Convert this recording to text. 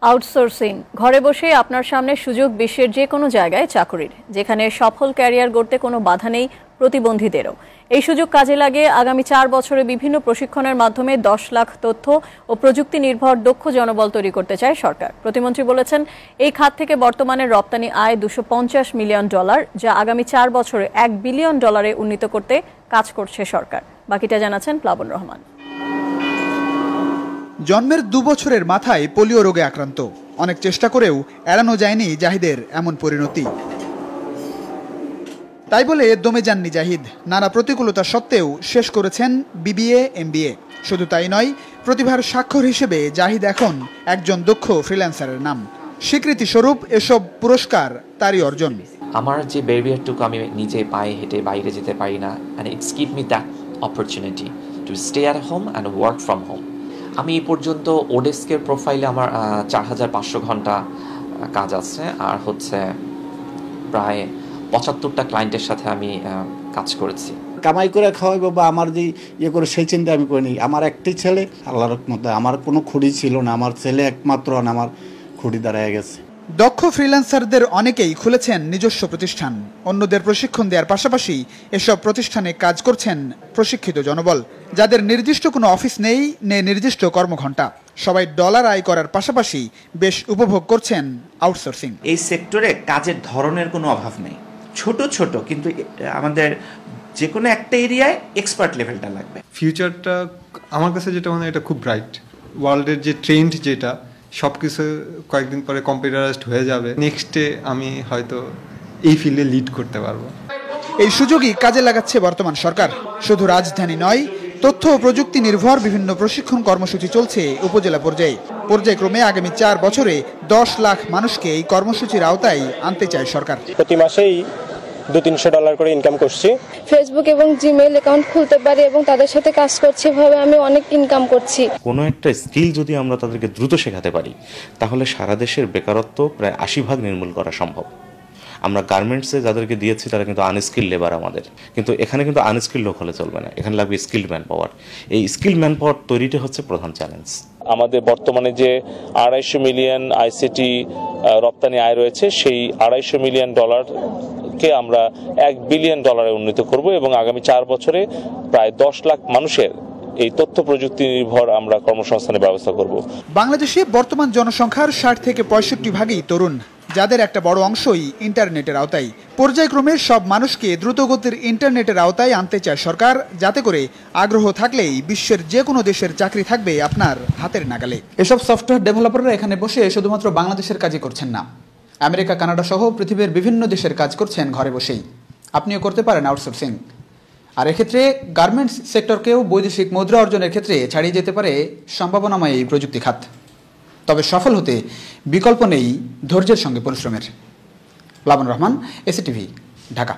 Outsourcing ঘরে বসে আপনার সামনে সুযোগ বিশ্বের যে কোনো জায়গায় চাকরির, যেখানে সফল ক্যারিয়ার গড়তে কোনো বাধা নেই প্রতিবন্ধীদেরও। এই সুযোগ কাজে লাগিয়ে আগামী 4 বছরে বিভিন্ন প্রশিক্ষণের মাধ্যমে 10 লাখ তথ্য ও প্রযুক্তি নির্ভর দক্ষ জনবল তৈরি করতে চায় সরকার। প্রতিমন্ত্রী বলেছেন, এই খাত থেকে বর্তমানে রপ্তানি আয় $250 মিলিয়ন, যা আগামী 4 বছরে $1 বিলিয়ন উন্নীত করতে কাজ করছে সরকার। বাকিটা জানাচ্ছেন প্লাবন রহমান। জন্মের 2 বছরের মাথায় পোলিও রোগে আক্রান্ত, অনেক চেষ্টা করেও এড়ানো যায়নি জাহিদের এমন পরিণতি। তাই বলে দমে যাননি জাহিদ। নানা প্রতিকূলতা সত্ত্বেও শেষ করেছেন BBA MBA। শুধু তাই নয়, প্রতিভার স্বাক্ষর হিসেবে জাহিদ এখন একজন দক্ষ ফ্রিল্যান্সারের নাম। স্বীকৃতি স্বরূপ এসব পুরস্কার তারই অর্জন। আমার যে ব্যারিয়ারটুকু আমি নিজে পায়ে হেঁটে বাইরে যেতে পারি না, and it's give me that opportunity to stay at home and work from home. আমি এই পর্যন্ত ওডেস্কের প্রোফাইলে আমার 4500 ঘন্টা কাজ আছে, আর প্রায় 75টা ক্লায়েন্টের সাথে আমি কাজ করেছি। কামাই করে খাওয়াইবো বা আমার যে ইয়ে করে সেই চিন্তা আমি করিনি। আমার একটি ছেলে, আল্লাহর রহমতে আমার কোনো খুঁড়ি ছিল না, আমার ছেলে একমাত্র আমার খুঁড়ি দাঁড়ায় গেছে। দক্ষ ফ্রিল্যান্সারদের অনেকেই খুলেছেন নিজস্ব প্রতিষ্ঠান। অন্যদের প্রশিক্ষণ দেওয়ার পাশাপাশি এসব প্রতিষ্ঠানে কাজ করছেন প্রশিক্ষিত জনবল, যাদের নির্দিষ্ট কোনো অফিস নেই, নির্দিষ্ট কর্মঘণ্টা। সবাই ডলার আয় করার পাশাপাশি বেশ উপভোগ করছেন আউটসোর্সিং। এই সেক্টরে কাজের ধরনের কোনো অভাব নেই, ছোট ছোট, কিন্তু আমাদের যে কোনো একটা এরিয়ায় এক্সপার্ট লেভেলটা লাগবে। ফিউচারটা আমার কাছে যেটা মনে হয়, এটা খুব ব্রাইট। ওয়ার্ল্ডের যে ট্রেন্ড, যেটা সব কিছু কয়েকদিন পরে কম্পিউটারাইজড হয়ে যাবে, নেক্সটে আমি হয়তো এই ফিল্ডে লিড করতে পারবো। এই সুযোগই কাজে লাগাচ্ছে বর্তমান সরকার। শুধু রাজধানী নয়, তথ্য ও প্রযুক্তি নির্ভর বিভিন্ন প্রশিক্ষণ কর্মসূচি চলছে উপজেলা পর্যায়ে। পর্যায়ক্রমে আগামী 4 বছরে 10 লাখ মানুষকে এই কর্মসূচির আওতায় আনতে চায় সরকার। প্রতি মাসেই $200-300 করে ইনকাম করছি। ফেসবুক এবং জিমেইল অ্যাকাউন্ট খুলতে পারি এবং তাদের সাথে কাজ করছি, এভাবে আমি অনেক ইনকাম করছি। কোনো একটা স্কিল যদি আমরা তাদেরকে দ্রুত শেখাতে পারি, তাহলে সারা দেশের বেকারত্ব প্রায় 80% নির্মূল করা সম্ভব। আমরা গার্মেন্টসে যাদেরকে দিয়েছি তারা কিন্তু আনস্কিল লেবার আমাদের, কিন্তু এখানে কিন্তু আনস্কিল লোক হলে চলবে না, এখানে লাগবে স্কিল্ড ম্যান পাওয়ার। এই স্কিল্ড ম্যান পাওয়ার তৈরিটা হচ্ছে প্রধান চ্যালেঞ্জ। আমাদের বর্তমানে যে $250 মিলিয়ন আইসিটি রপ্তানি আয় রয়েছে, সেই $250 মিলিয়ন কে আমরা $1 বিলিয়ন উন্নীত করব এবং আগামী 4 বছরে প্রায় 10 লাখ মানুষের এই তথ্য প্রযুক্তি নির্ভর আমরা কর্মসংস্থানের ব্যবস্থা করব। বাংলাদেশে বর্তমান জনসংখ্যার 60 থেকে 65% তরুণ, যাদের একটা বড় অংশই ইন্টারনেটের আওতায়। পর্যায়ক্রমে সব মানুষকে দ্রুতগতির ইন্টারনেটের আওতায় আনতে চায় সরকার, যাতে করে আগ্রহ থাকলেই বিশ্বের যে কোনো দেশের চাকরি থাকবে আপনার হাতের নাগালে। এসব সফটওয়্যার ডেভেলপাররা এখানে বসে শুধুমাত্র বাংলাদেশের কাজই করছেন না, আমেরিকা, কানাডা সহ পৃথিবীর বিভিন্ন দেশের কাজ করছেন ঘরে বসেই। আপনিও করতে পারেন আউটসোর্সিং। আর এক্ষেত্রে গার্মেন্টস সেক্টরকেও বৈদেশিক মুদ্রা অর্জনের ক্ষেত্রে ছাড়িয়ে যেতে পারে সম্ভাবনাময় এই প্রযুক্তি খাত। তবে সফল হতে বিকল্প নেই ধৈর্যের সঙ্গে পরিশ্রমের। প্লাবন রহমান, এসিটিভি, ঢাকা।